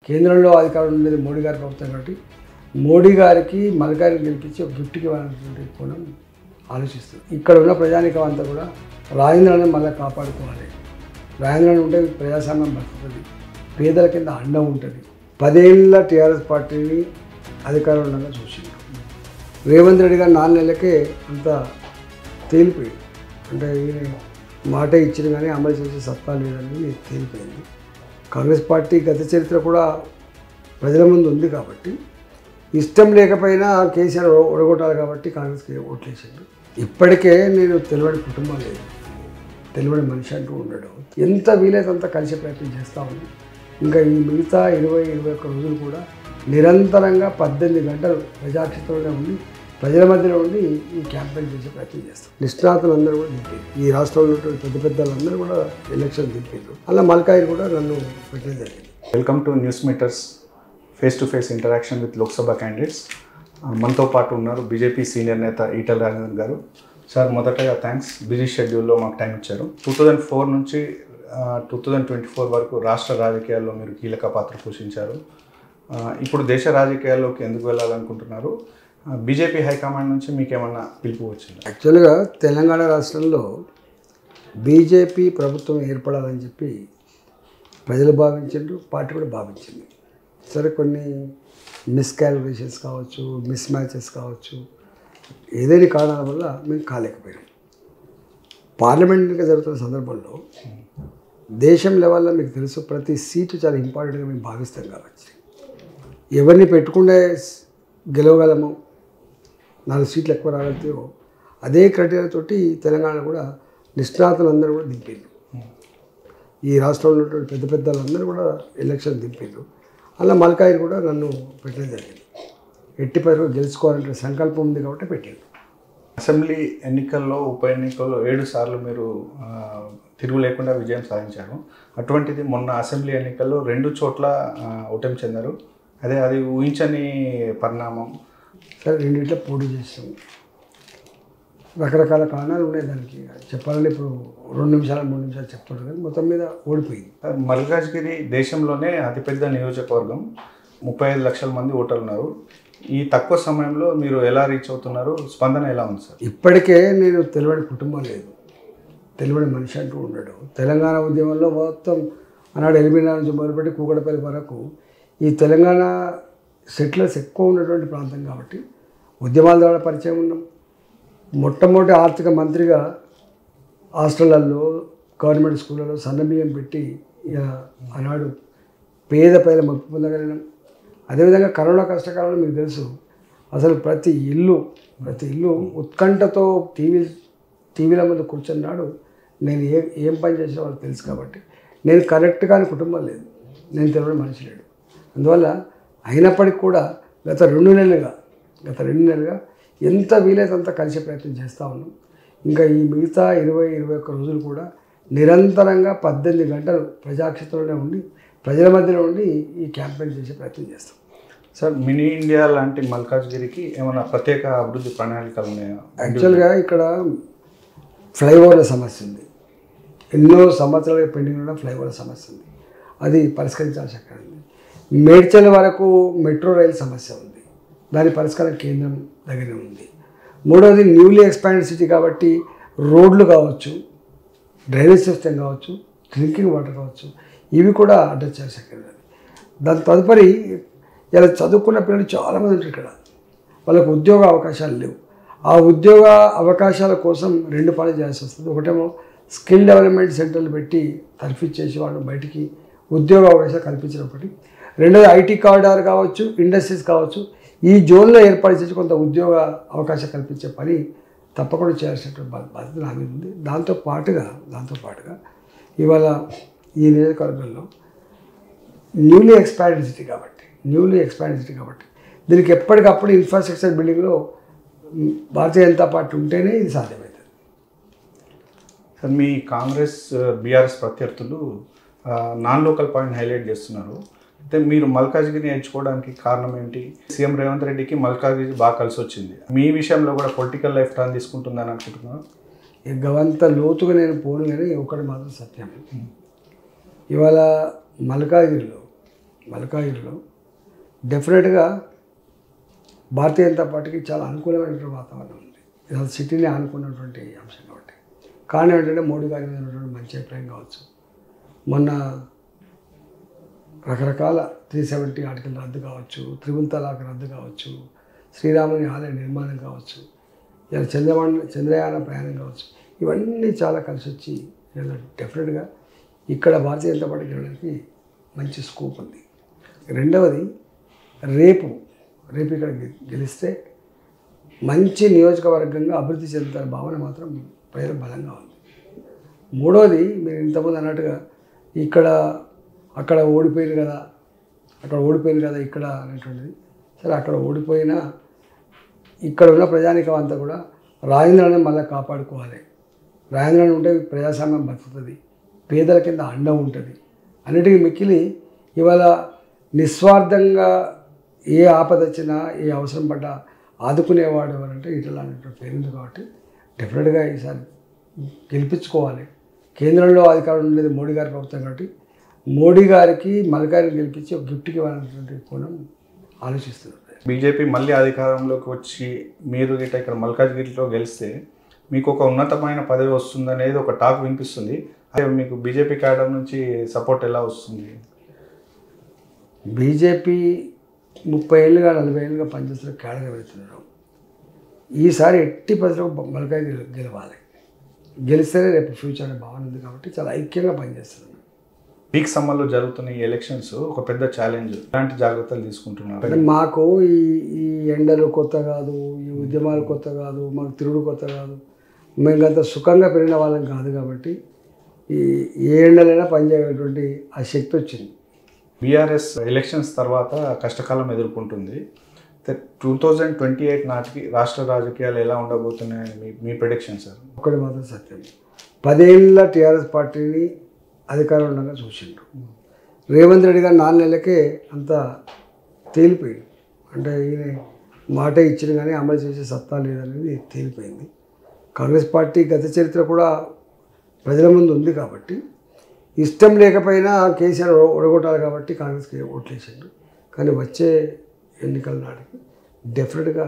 కేంద్రంలో అధికారం ఉండేది మోడీ గారి ప్రభుత్వం కాబట్టి మోడీ గారికి మల్కాజ్గిరి గెలిపించి ఒక గిఫ్ట్కి ఇవ్వాలనేటువంటి కోణం ఆలోచిస్తుంది. ఇక్కడ ఉన్న ప్రజానికం అంతా కూడా రాజేంద్రాన్ని మళ్ళీ కాపాడుకోవాలి. రాజేంద్రాన్ని ఉంటే ప్రజాస్వామ్యం బతుకుతుంది, పేదల కింద అండ ఉంటుంది. 10 ఏళ్ళ టీఆర్ఎస్ పార్టీని అధికారంలో చూసింది. రేవంత్ రెడ్డి గారు 4 నెలలకే అంత తేలిపోయింది. అంటే ఈయన మాట ఇచ్చిన కానీ అమలు చేసే సత్తా లేదని తేలిపోయింది. కాంగ్రెస్ పార్టీ గత చరిత్ర కూడా ప్రజల ముందు ఉంది కాబట్టి ఇష్టం లేకపోయినా కేసీఆర్ ఓడగొట్టాలి కాబట్టి కాంగ్రెస్కి ఓట్లేసాడు. ఇప్పటికే నేను తెలియని కుటుంబం లేదు, తెలియని మనిషి అంటూ ఉండడం. ఎంత వీలైతే అంత కలిసే ప్రయత్నం చేస్తూ ఉంది. ఇంకా ఈ మిగతా 20-21 రోజులు కూడా నిరంతరంగా 18 గంటలు ప్రజాక్షేత్రంలో ఉండి ప్రజల మధ్యలో ఉండి ఈ క్యాంపెయిన్ చేసే ప్రయత్నం చేస్తాం. నిష్ణాతులందరూ కూడా దింపారు. ఈ రాష్ట్రంలో ఉన్నటువంటి పెద్దలందరూ కూడా ఎలక్షన్ దింపారు. అలా మల్కాజ్గిరి కూడా నన్ను పెట్టడం జరిగింది. Welcome to News Meters face to face interaction with Lok Sabha candidates. మనతో పాటు ఉన్నారు బీజేపీ సీనియర్ నేత ఈటెల రాజేందర్ గారు. సార్, మొదటగా థ్యాంక్స్, బిజీ షెడ్యూల్లో మాకు టైం ఇచ్చారు. 2004 నుంచి 2024 వరకు రాష్ట్ర రాజకీయాల్లో మీరు కీలక పాత్ర పోషించారు. ఇప్పుడు దేశ రాజకీయాల్లోకి ఎందుకు వెళ్ళాలనుకుంటున్నారు? బీజేపీ హైకమాండ్ నుంచి మీకు ఏమన్నా పిలుపు వచ్చింది? యాక్చువల్గా తెలంగాణ రాష్ట్రంలో బీజేపీ ప్రభుత్వం ఏర్పడాలని చెప్పి ప్రజలు భావించారు, పార్టీ కూడా భావించింది. సరే, కొన్ని మిస్కాలిక్యులేషన్స్ కావచ్చు, మిస్ మ్యాచెస్ కావచ్చు, ఏదైనా కారణాల వల్ల మేము కాలేకపోయాం. పార్లమెంట్గా జరుగుతున్న సందర్భంలో దేశం లెవెల్లో మీకు తెలుసు ప్రతి సీటు చాలా ఇంపార్టెంట్గా మేము భావిస్తాం కాబట్టి ఎవరిని పెట్టుకుంటే గెలవగలము, 4 సీట్లు ఎక్కువ రాగలుగుతాయో అదే క్రైటీరియాతోటి తెలంగాణ కూడా నిష్ణాతులందరూ కూడా దింపారు. ఈ రాష్ట్రంలో ఉన్నటువంటి పెద్దలందరూ కూడా ఎలక్షన్ దింపారు. అలా మల్కాజ్గిరి కూడా నన్ను పెట్టడం జరిగింది. ఎట్టి పరిస్థితుల్లో గెలుచుకోవాలంటే సంకల్పం ఉంది కాబట్టి పెట్టాను. అసెంబ్లీ ఎన్నికల్లో, ఉప ఎన్నికల్లో 7 సార్లు మీరు తిరుగు లేకుండా విజయం సాధించారు. అటువంటిది మొన్న అసెంబ్లీ ఎన్నికల్లో 2 చోట్ల ఓటమి చెందారు. అది ఊహించని పరిణామం. సరే, 2 పోటీ చేసాము. రకరకాల కారణాలు ఉన్నాయి దానికి. చెప్పాలంటే ఇప్పుడు 2 నిమిషాలు 3 నిమిషాలు చెప్తాడు కానీ మొత్తం మీద ఓడిపోయింది. మల్కాజ్గిరి దేశంలోనే అతిపెద్ద నియోజకవర్గం, 35 లక్షల మంది ఓటర్లు ఉన్నారు. ఈ తక్కువ సమయంలో మీరు ఎలా రీచ్ అవుతున్నారు? స్పందన ఎలా ఉంది సార్? ఇప్పటికే నేను తెలియని కుటుంబం లేదు, తెలియని మనిషి అంటూ ఉండడం. తెలంగాణ ఉద్యమంలో మొత్తం ఆనాడు ఎలిమినా నుంచి మొదలుపెట్టి కూకటపల్లి వరకు ఈ తెలంగాణ సెటిలర్స్ ఎక్కువ ఉన్నటువంటి ప్రాంతం కాబట్టి ఉద్యమాల ద్వారా పరిచయం ఉన్నాం. మొట్టమొదటి ఆర్థిక మంత్రిగా హాస్టళ్లలో, గవర్నమెంట్ స్కూళ్ళలో సన్నబియ్యం పెట్టి ఆనాడు పేద ప్రజల మొక్కు పొందగలిగినాం. అదేవిధంగా కరోనా కష్టకాలంలో మీకు తెలుసు అసలు ప్రతి ఇల్లు ఉత్కంఠతో టీవీల ముందు కూర్చున్నాడు. నేను ఏం పని చేసిన వాళ్ళకి తెలుసు కాబట్టి నేను కరెక్ట్గా కుటుంబం లేదు, నేను తెలియని మనిషి లేడు. అందువల్ల అయినప్పటికీ కూడా గత 2 నెలలుగా ఎంత వీలైతే అంత కలిసే ప్రయత్నం చేస్తూ ఉన్నాం. ఇంకా ఈ మిగతా 20-21 రోజులు కూడా నిరంతరంగా 18 గంటలు ప్రజాక్షేత్రంలో ఉండి ప్రజల మధ్యలో ఉండి ఈ క్యాంపెయిన్ చేసే ప్రయత్నం చేస్తాం. సార్, మినీ ఇండియా లాంటి మల్కాజ్గిరికి ఏమైనా ప్రత్యేక అభివృద్ధి ప్రణాళికలు ఉన్నాయా? యాక్చువల్గా ఇక్కడ ఫ్లైఓవర్ల సమస్య ఉంది. ఎన్నో సంవత్సరాలుగా పెండింగ్ ఉన్న ఫ్లైఓవర్ల సమస్య ఉంది. అది పరిష్కరించాల్సి అక్కడ ఉంది. మేడ్చల్ వరకు మెట్రో రైలు సమస్య ఉంది, దాని పరిష్కారం కేంద్రం దగ్గరే ఉంది. మూడవది న్యూలీ ఎక్స్పాండెడ్ సిటీ కాబట్టి రోడ్లు కావచ్చు, డ్రైనేజ్ సిస్టమ్ కావచ్చు, డ్రింకింగ్ వాటర్ కావచ్చు, ఇవి కూడా అడ్రస్ చేయాల్సి అక్కడ. దాని తదుపరి ఇలా చదువుకున్న పిల్లలు చాలామంది ఉంటారు ఇక్కడ, వాళ్ళకు ఉద్యోగ అవకాశాలు లేవు. ఆ ఉద్యోగ అవకాశాల కోసం 2 పనులు చేయాల్సి వస్తుంది. ఒకటేమో స్కిల్ డెవలప్మెంట్ సెంటర్లు పెట్టి తర్ఫీదు వాళ్ళు బయటికి ఉద్యోగ అవకాశాలు కల్పించినప్పటి, రెండోది ఐటీ కారిడార్ కావచ్చు, ఇండస్ట్రీస్ కావచ్చు, ఈ జోన్లో ఏర్పాటు చేసి కొంత ఉద్యోగ అవకాశం కల్పించే పని తప్పకుండా చేయాల్సినటువంటి బాధ్యత నా మీద ఉంది. దాంతో పాటుగా ఇవాళ ఈ నియోజకవర్గంలో న్యూలీ ఎక్స్పాండెడ్ సిటీ కాబట్టి దీనికి ఎప్పటికప్పుడు ఇన్ఫ్రాస్ట్రక్చర్ బిల్డింగ్లో భారతీయ జనతా పార్టీ ఉంటేనే ఇది సాధ్యమవుతుంది. సార్, మీ కాంగ్రెస్ బీఆర్ఎస్ ప్రత్యర్థులు నాన్ లోకల్ పాయింట్ హైలైట్ చేస్తున్నారు. అయితే మీరు మల్కాజ్గిరిని ఎంచుకోవడానికి కారణం ఏంటి? సీఎం రేవంత్ రెడ్డికి మల్కాజ్గిరి బాగా కలిసి వచ్చింది. మీ విషయంలో కూడా పొలిటికల్ లైఫ్ టర్న్ తీసుకుంటుందని అనుకుంటున్నాను. గవంత లోతుగా నేను పోను కానీ ఒకటి మాత్రం సత్యం. ఇవాళ మల్కాజ్గిరిలో మల్కాజ్గిరిలో డెఫినెట్గా భారతీయ జనతా పార్టీకి చాలా అనుకూలమైనటువంటి వాతావరణం ఉంది. ఇది అసలు సిటీని ఆనుకున్నటువంటి అంశం కాబట్టి. కారణం ఏంటంటే మోడీ గారి మీద ఉన్నటువంటి మంచి అభిప్రాయం కావచ్చు. మొన్న రకరకాల 370 ఆర్టికల్ రద్దు కావచ్చు, త్రిపుల్ తలాక్ రద్దు కావచ్చు, శ్రీరాముని ఆలయ నిర్మాణం కావచ్చు, ఇలా చంద్రయాన ప్రయాణం కావచ్చు, ఇవన్నీ చాలా కలిసి వచ్చి డెఫినెట్గా ఇక్కడ భారతీయ జనతా పార్టీకి వెళ్ళడానికి మంచి స్కోప్ ఉంది. రెండవది రేపు ఇక్కడ గెలిస్తే మంచి నియోజకవర్గంగా అభివృద్ధి చెందుతారు భావన మాత్రం ప్రజలు బలంగా ఉంది. మూడవది మీరు ఇంతకుముందు అన్నట్టుగా అక్కడ ఓడిపోయింది కదా ఇక్కడ అనేటువంటిది. సరే అక్కడ ఓడిపోయినా ఇక్కడ ఉన్న ప్రజానికం అంతా కూడా రాజేంద్రాన్ని మళ్ళీ కాపాడుకోవాలి. రాజేంద్రాన్ని ఉంటే ప్రజాస్వామ్యం బతుకుతుంది, పేదల కింద అండ ఉంటుంది. అన్నిటికీ మిక్కిలి ఇవాళ నిస్వార్థంగా ఏ ఆపద వచ్చినా ఏ అవసరం పడ్డా ఆదుకునేవాడు ఎవరంటే ఈటల అనేటువంటి పేరుంది. కాబట్టి డెఫినెట్గా ఈసారి గెలిపించుకోవాలి. కేంద్రంలో అధికారం ఉండేది మోడీ గారి ప్రభుత్వం కాబట్టి మోడీ గారికి మల్కాజ్గిరి గెలిపించి ఒక గిఫ్ట్కి ఇవ్వాలనేటువంటి కోణం ఆలోచిస్తున్నారు. బీజేపీ మళ్ళీ అధికారంలోకి వచ్చి మీరు ఇక్కడ మల్కాజ్గిరిలో గెలిస్తే మీకు ఒక ఉన్నతమైన పదవి వస్తుందనేది ఒక టాక్ వినిపిస్తుంది. అదే మీకు బీజేపీ క్యాడర్ నుంచి సపోర్ట్ ఎలా వస్తుంది? బీజేపీ 30 ఏళ్ళుగా 40 ఏళ్ళుగా పనిచేస్తున్న క్యాడర్ వెళ్తున్నారు. ఈసారి ఎట్టి పరిస్థితుల్లో మల్కాజ్గిరి గెలవాలి. గెలిస్తేనే రేపు ఫ్యూచర్ భావన ఉంది కాబట్టి చాలా ఐక్యంగా పనిచేస్తున్నాం. పీక్ సమ్మర్లో జరుగుతున్న ఈ ఎలక్షన్స్ ఒక పెద్ద ఛాలెంజ్. ఎలాంటి జాగ్రత్తలు తీసుకుంటున్నారు? అంటే మాకు ఈ ఎండలు కొత్త కాదు, ఈ ఉద్యమాలు కొత్త కాదు, మాకు తిరుగుడు కొత్త కాదు. మేము అంత సుఖంగా పెరిగిన వాళ్ళం కాదు కాబట్టి ఏ ఎండలైనా పనిచేయటువంటి ఆ శక్తి వచ్చింది. బీఆర్ఎస్ ఎలక్షన్స్ తర్వాత కష్టకాలం ఎదుర్కొంటుంది. 2028 నాటికి రాష్ట్ర రాజకీయాలు ఎలా ఉండబోతున్నాయని మీ ప్రెడిక్షన్ సార్? ఒకటి మాత్రం సత్యం, 10 ఏళ్ళ టీఆర్ఎస్ పార్టీని అధికారంలో ఉండగా చూసిండు. రేవంత్ రెడ్డి గారు 4 నెలలకే అంతా తేలిపోయింది. అంటే ఈయన మాట ఇచ్చిన కానీ అమలు చేసే సత్తా లేదనేది తేలిపోయింది. కాంగ్రెస్ పార్టీ గత చరిత్ర కూడా ప్రజల ముందు ఉంది కాబట్టి ఇష్టం లేకపోయినా కేసీఆర్ ఓడగొట్టాలి కాబట్టి కాంగ్రెస్కి ఓట్లేసాడు. కానీ వచ్చే ఎన్నికల నాటికి డెఫినెట్గా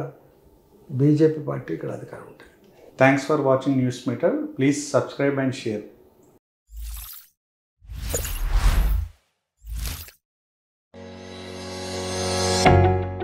బీజేపీ పార్టీ ఇక్కడ అధికారం ఉంటుంది. Thanks for watching News Meter. Please subscribe and share.